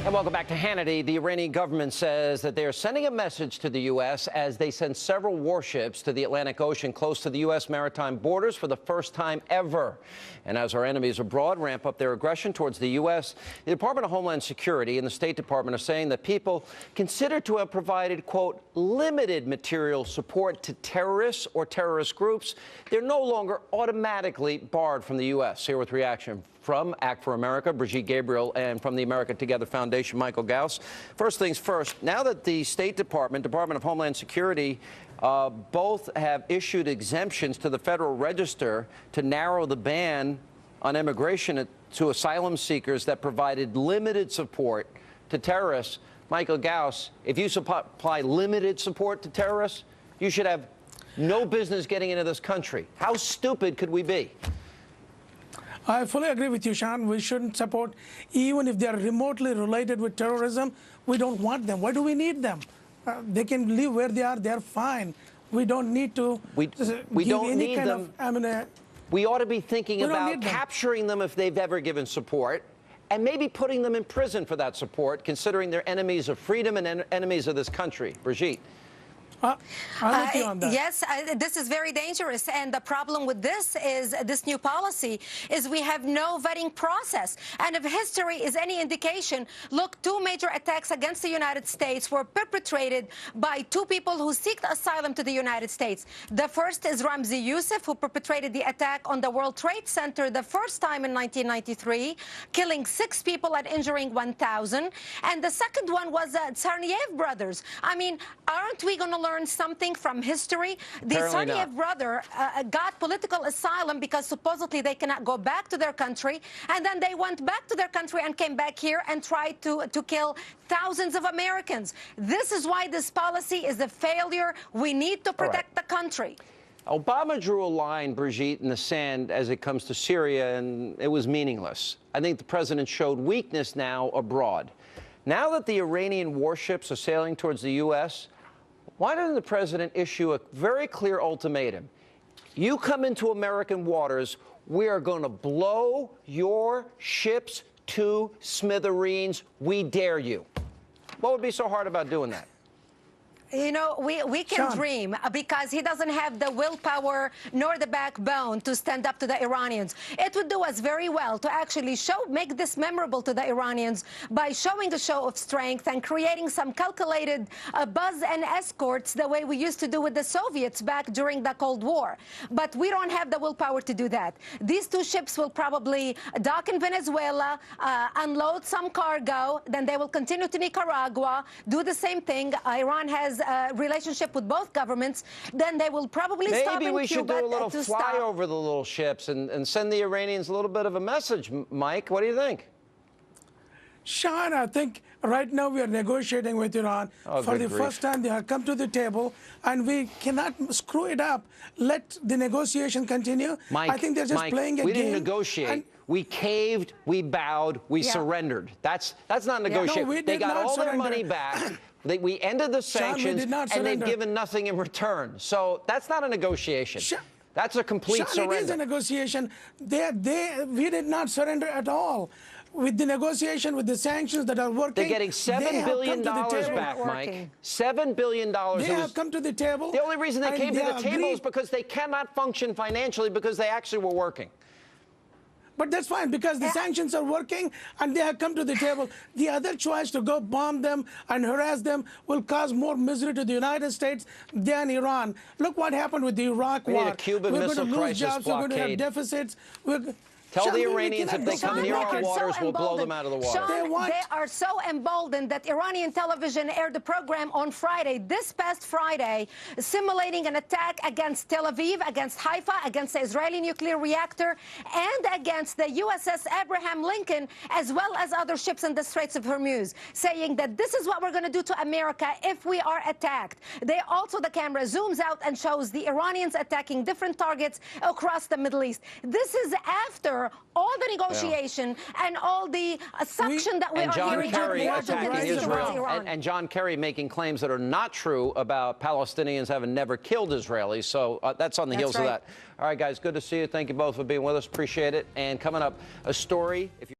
And welcome back to Hannity. The Iranian government says that they are sending a message to the U.S. as they send several warships to the Atlantic Ocean close to the U.S. maritime borders for the first time ever. And as our enemies abroad ramp up their aggression towards the U.S., the Department of Homeland Security and the State Department are saying that people considered to have provided, quote, limited material support to terrorists or terrorist groups, they're no longer automatically barred from the U.S. Here with reaction from Act for America, Brigitte, Gabriel, and from the America Together Foundation, Michael Gauss. First things first, now that the State Department, Department of Homeland Security, both have issued exemptions to the Federal Register to narrow the ban on immigration to asylum seekers that provided limited support to terrorists, Michael Gauss, if you supply limited support to terrorists, you should have no business getting into this country. How stupid could we be? I fully agree with you, Sean. We shouldn't support, even if they are remotely related with terrorism. We don't want them. Why do we need them? They can live where they are. They're fine. We don't need to we don't need them. We ought to be thinking about capturing them if they've ever given support, and maybe putting them in prison for that support, considering they're enemies of freedom and enemies of this country. Brigitte. Yes, this is very dangerous. And the problem with this new policy is we have no vetting process. And if history is any indication, look, two major attacks against the United States were perpetrated by two people who sought asylum to the United States. The first is Ramzi Youssef, who perpetrated the attack on the World Trade Center the first time in 1993, killing 6 people and injuring 1,000. And the second one was Tsarnaev brothers. I mean, aren't we going to learn something from history? The Tsarnaev brother got political asylum because supposedly they cannot go back to their country, and then they went back to their country and came back here and tried to kill thousands of Americans. This is why this policy is a failure. We need to protect the country. Obama drew a line, Brigitte, in the sand as it comes to Syria, and it was meaningless. I think the president showed weakness now abroad. Now that the Iranian warships are sailing towards the U.S., why doesn't the president issue a very clear ultimatum? You come into American waters, we are going to blow your ships to smithereens. We dare you. What would be so hard about doing that? You know, we can dream, because he doesn't have the willpower nor the backbone to stand up to the Iranians. It would do us very well to actually make this memorable to the Iranians by showing a show of strength and creating some calculated buzz and escorts the way we used to do with the Soviets back during the Cold War. But we don't have the willpower to do that. These two ships will probably dock in Venezuela, unload some cargo, then they will continue to Nicaragua, do the same thing. Iran has a relationship with both governments, then they will probably stop in Cuba. Maybe we should do a little flyover the little ships and send the Iranians a little bit of a message. Mike, what do you think? Sean, I think right now we are negotiating with Iran. For the first time, they have come to the table, and we cannot screw it up. Let the negotiation continue. Mike, I think they're just playing a game. We didn't negotiate. We caved, we bowed, we surrendered. That's not negotiating. No, they got all their money back. We ended the sanctions, and they've given nothing in return. So that's not a negotiation. That's a complete surrender. It is a negotiation. We did not surrender at all. With the negotiation, with the sanctions that are working, they're getting $7 billion back, Mike. $7 billion. They have come to the table. The only reason they came to the table is because they cannot function financially because they actually were working. But that's fine, because the sanctions are working and they have come to the table. The other choice, to go bomb them and harass them, will cause more misery to the United States than Iran. Look what happened with the Iraq war. We need a Cuban missile crisis jobs, blockade. we're going to have deficits. Tell the Iranians if they come near our waters, we'll blow them out of the water. Sean, they are so emboldened that Iranian television aired a program on Friday, this past Friday, simulating an attack against Tel Aviv, against Haifa, against the Israeli nuclear reactor, and against the USS Abraham Lincoln, as well as other ships in the Straits of Hormuz, saying that this is what we're going to do to America if we are attacked. The camera zooms out and shows the Iranians attacking different targets across the Middle East. This is after all the negotiation and all the suction that we are hearing. Kerry attacking Israel, and John Kerry making claims that are not true about Palestinians having never killed Israelis. So that's on the heels of that. All right, guys, good to see you. Thank you both for being with us. Appreciate it. And coming up, a story. If you